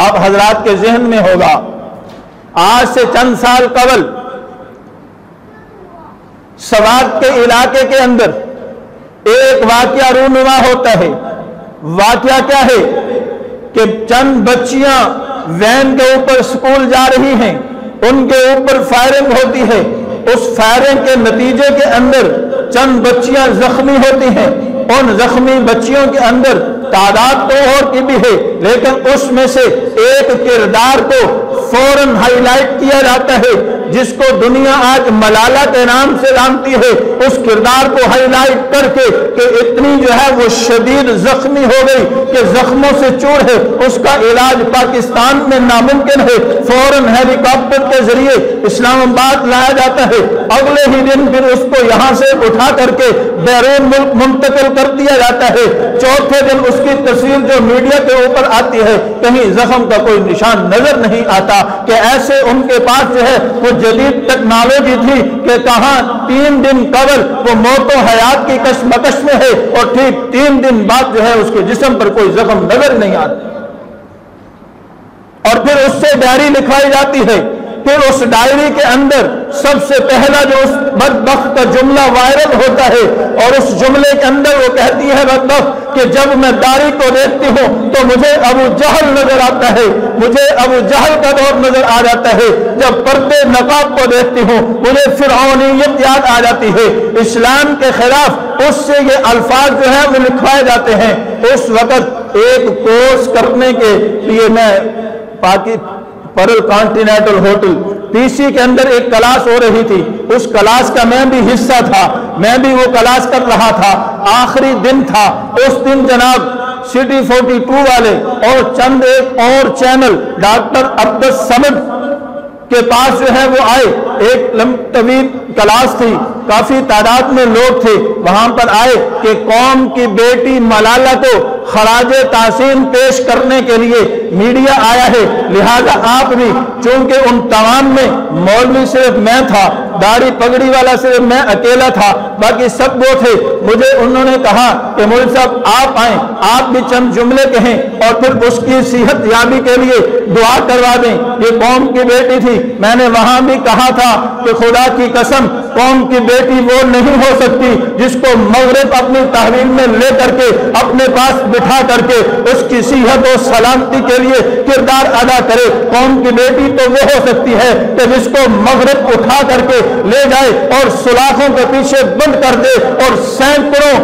آپ حضرات کے ذہن میں ہوگا، آج سے چند سال قبل سوات کے علاقے کے اندر ایک واقعہ رونما ہوتا ہے۔ واقعہ کیا ہے کہ چند بچیاں وین کے اوپر سکول جا رہی ہیں، ان کے اوپر فائرنگ ہوتی ہے۔ اس فائرنگ کے نتیجے کے اندر چند بچیاں زخمی ہوتی ہیں۔ ان زخمی بچیوں کے اندر تعداد تو اور کی بھی ہے، لیکن اس میں سے ایک کردار کو فوراً ہائی لائٹ کیا جاتا ہے، جس کو دنیا آج ملالہ کے نام سے جانتی ہے۔ اس کردار کو ہائی لائٹ کر کے کہ اتنی جو ہے وہ شدید زخمی ہو گئی کہ زخموں سے چور ہے، اس کا علاج پاکستان میں ناممکن ہے۔ فوراً ہیلی کاپٹر کے ذریعے اسلام آباد لایا جاتا ہے، اگلے ہی دن پھر اس کو یہاں سے اٹھا کر کے بیرون ملک منتقل کر دیا جاتا ہے۔ چوتھے دن اس کی تصویر جو میڈیا کے اوپر آتی ہے، کہیں زخم کا کوئی نشان نظر نہیں آتا کہ ایسے ان کے پاس جو ہے وہ جدید ٹیکنالوجی تھی کہ کہاں 3 دن قبل وہ موت و حیات کی کشمکش میں ہے اور ٹھیک 3 دن بعد جو ہے اس کے جسم پر کوئی زخم نظر نہیں آتا، اور پھر اس سے ڈائری لکھوائی جاتی ہے۔ پھر اس ڈائری کے اندر سب سے پہلا جو اس بدبخت کا جملہ وائرل ہوتا ہے، اور اس جملے کے اندر وہ کہتی ہے بدبخت کہ جب میں داڑھی کو دیکھتی ہوں تو مجھے ابو جہل نظر آتا ہے، مجھے ابو جہل کا دور نظر آ جاتا ہے۔ جب پردے نقاب کو دیکھتی ہوں مجھے فرعونیت یاد آ جاتی ہے۔ اسلام کے خلاف اس سے یہ الفاظ جو ہیں وہ لکھوائے جاتے ہیں۔ اس وقت ایک کورس کرنے کے لیے میں پرل کانٹیننٹل ہوٹل پی سی کے اندر ایک کلاس ہو رہی تھی، اس کلاس کا میں بھی حصہ تھا، میں بھی وہ کلاس کر رہا تھا۔ آخری دن تھا، اس دن جناب سٹی 42 والے اور چند ایک اور چینل ڈاکٹر عبدالصمد کے پاس جو ہے وہ آئے۔ ایک طویل کلاس تھی، کافی تعداد میں لوگ تھے، وہاں پر آئے کہ قوم کی بیٹی ملالہ کو خراج تحسین پیش کرنے کے لیے میڈیا آیا ہے، لہذا آپ بھی، چونکہ ان تمام میں مولوی صرف میں تھا، داڑھی پگڑی والا صرف میں اکیلا تھا، باقی سب وہ تھے۔ مجھے انہوں نے کہا کہ مولوی صاحب آپ آئیں، آپ بھی چند جملے کہیں اور پھر اس کی صحت یابی کے لیے دعا کروا دیں۔ یہ قوم کی بیٹی تھی، میں نے وہاں بھی کہا تھا کہ خدا کی قسم قوم کی بیٹی وہ نہیں ہو سکتی جس کو مغرب اپنی تحویل میں لے کر کے اپنے پاس بٹھا کر کے اس کی صحت و سلامتی کے لیے کردار ادا کرے۔ قوم کی بیٹی تو وہ ہو سکتی ہے کہ جس کو مغرب اٹھا کر کے لے جائے اور سلاخوں کے پیچھے بند کر دے، اور سینکڑوں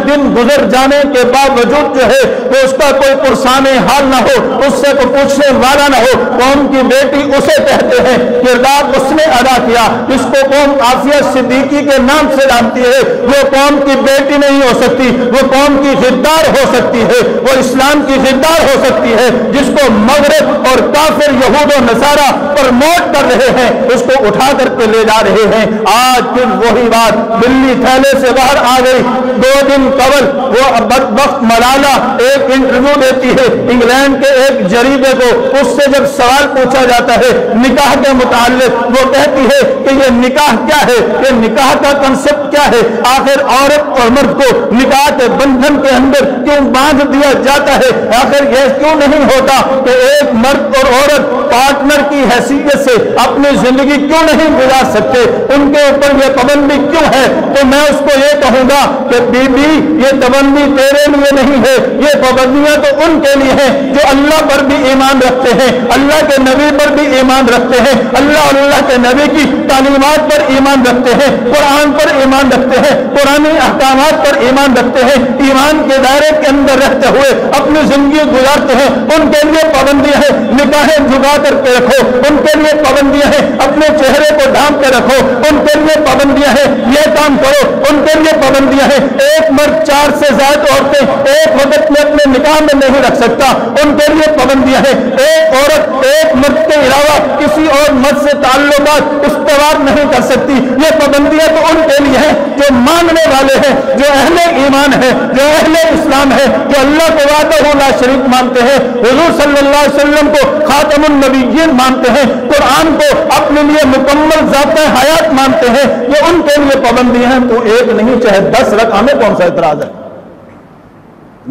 دن گزر جانے کے باوجود جو ہے وہ اس کا کوئی پرسان حال نہ ہو، اس سے کوئی پوچھنے والا نہ ہو۔ قوم کی بیٹی اسے کہتے ہیں، کردار اس نے ادا کیا جس کو قوم آفیہ صدیقی کے نام سے جانتی ہے۔ وہ قوم کی بیٹی نہیں ہو سکتی، وہ قوم کی غدار ہو سکتی ہے، وہ اسلام کی غدار ہو سکتی ہے جس کو مغرب اور کافر یہود و نصارہ پرموٹ کر رہے ہیں، اس کو اٹھا کر کے لے جا رہے ہیں۔ آج پھر وہی بات بلی تھیلے سے باہر آ گئی۔ 2 دن قبل وہ بدبخت ملالہ ایک انٹرویو دیتی ہے انگلینڈ کے ایک جریدے کو، اس سے جب سوال پوچھا جاتا ہے نکاح کے متعلق، وہ کہتی ہے کہ یہ نکاح کیا ہے، یہ نکاح کا کنسپٹ کیا ہے، آخر عورت اور مرد کو نکاح کے بندھن کے اندر کیوں باندھ دیا جاتا ہے، آخر یہ کیوں نہیں ہوتا کہ ایک مرد اور عورت پارٹنر کی حیثیت سے اپنی زندگی کیوں نہیں گزار سکتے، ان کے اوپر یہ پابندی کیوں ہے؟ تو میں اس کو یہ کہوں گا کہ بی بی یہ پابندی تیرے لیے نہیں ہے، یہ پابندیاں تو ان کے لیے ہیں جو اللہ پر بھی ایمان رکھتے ہیں، اللہ کے نبی پر بھی ایمان رکھتے ہیں، اللہ اور اللہ کے نبی کی تعلیمات پر ایمان رکھتے ہیں، قرآن پر ایمان رکھتے ہیں، قرآنی احکامات پر ایمان رکھتے ہیں، ایمان کے دائرے کے اندر رہتے ہوئے اپنی زندگی گزارتے ہیں۔ ان کے لیے پابندیاں ہیں نکاحیں جھکا کر کے رکھو، ان کے لیے پابندیاں ہیں اپنے چہرے کو ڈھانپ کے رکھو، ان کے لیے پابندیاں ہیں یہ کام کرو، ان کے لیے پابندیاں ہیں ایک مرد 4 سے زائد عورتیں ایک وقت میں اپنے نکاح میں نہیں رکھ سکتا، ان کے لیے پابندیاں ہیں ایک عورت ایک مرد کے علاوہ کسی اور مرد سے تعلقات استوار نہیں کر سکتی۔ یہ پابندیاں تو ان کے لیے ہیں جو ماننے والے ہیں، جو اہل ایمان ہیں، جو اہل اسلام ہیں، جو اللہ کو وحدہ لا شریک مانتے ہیں، حضور صلی اللہ علیہ وسلم کو خاتم النبیین مانتے ہیں، قرآن کو اپنے لیے مکمل ذاتِ حیات مانتے ہیں، یہ ان کے لیے پابندیاں ہیں۔ تو ایک نہیں چاہے 10 رکھ، ہمیں کون سا اعتراض ہے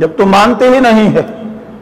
جب تم مانتے ہی نہیں ہے؟